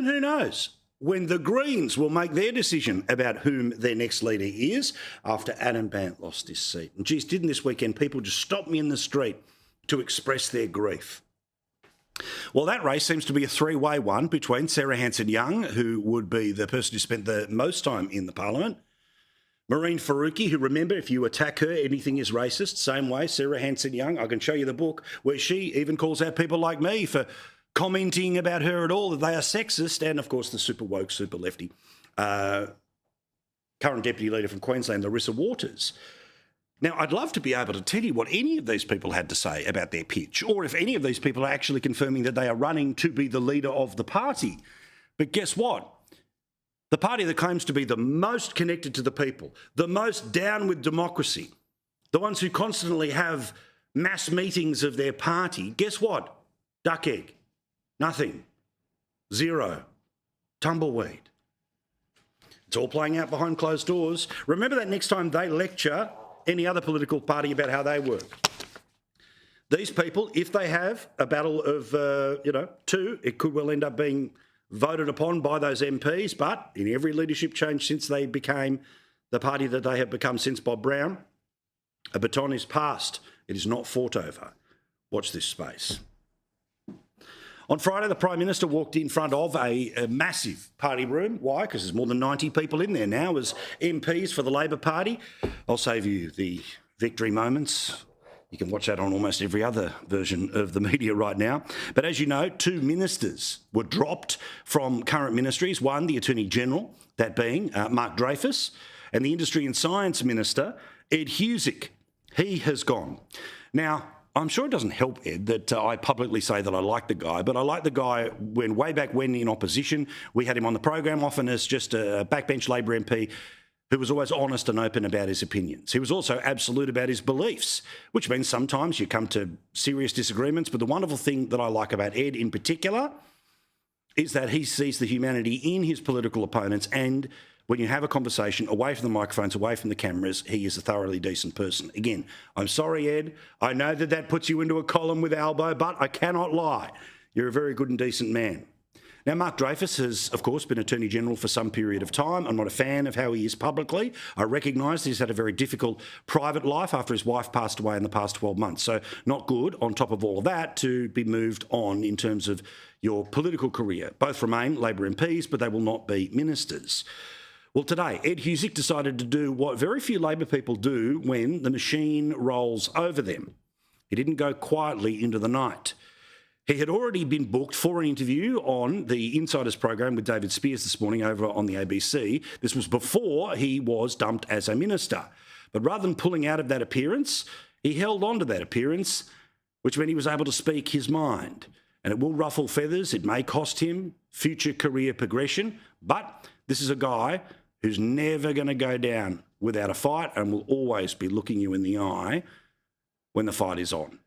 And who knows when the Greens will make their decision about whom their next leader is after Adam Bandt lost his seat. And geez, didn't this weekend people just stop me in the street to express their grief? Well, that race seems to be a three-way one between Sarah Hanson-Young, who would be the person who spent the most time in the parliament, Maureen Faruqi, who, remember, if you attack her, anything is racist. Same way, Sarah Hanson-Young. I can show you the book where she even calls out people like me for commenting about her at all, that they are sexist. And, of course, the super woke, super lefty current Deputy Leader from Queensland, Larissa Waters. Now, I'd love to be able to tell you what any of these people had to say about their pitch, or if any of these people are actually confirming that they are running to be the leader of the party. But guess what? The party that claims to be the most connected to the people, the most down with democracy, the ones who constantly have mass meetings of their party, guess what? Duck egg. Nothing. Zero. Tumbleweed. It's all playing out behind closed doors. Remember that next time they lecture any other political party about how they work. These people, if they have a battle of, two, it could well end up being voted upon by those MPs, but in every leadership change since they became the party that they have become since Bob Brown, a baton is passed. It is not fought over. Watch this space. On Friday, the Prime Minister walked in front of a massive party room. Why? Because there's more than 90 people in there now as MPs for the Labor Party. I'll save you the victory moments. You can watch that on almost every other version of the media right now. But as you know, two ministers were dropped from current ministries. One, the Attorney-General, that being Mark Dreyfus, and the Industry and Science Minister, Ed Husic. He has gone. Now, I'm sure it doesn't help, Ed, that I publicly say that I like the guy, but I like the guy way back when in opposition. We had him on the program often as just a backbench Labor MP who was always honest and open about his opinions. He was also absolute about his beliefs, which means sometimes you come to serious disagreements. But the wonderful thing that I like about Ed in particular is that he sees the humanity in his political opponents, and when you have a conversation away from the microphones, away from the cameras, he is a thoroughly decent person. Again, I'm sorry, Ed. I know that that puts you into a column with Albo, but I cannot lie. You're a very good and decent man. Now, Mark Dreyfus has, of course, been Attorney-General for some period of time. I'm not a fan of how he is publicly. I recognise he's had a very difficult private life after his wife passed away in the past 12 months. So not good, on top of all of that, to be moved on in terms of your political career. Both remain Labor MPs, but they will not be ministers. Well, today, Ed Husic decided to do what very few Labor people do when the machine rolls over them. He didn't go quietly into the night. He had already been booked for an interview on the Insiders program with David Spears this morning over on the ABC. This was before he was dumped as a minister. But rather than pulling out of that appearance, he held on to that appearance, which meant he was able to speak his mind. And it will ruffle feathers. It may cost him future career progression. But this is a guy who's never going to go down without a fight and will always be looking you in the eye when the fight is on.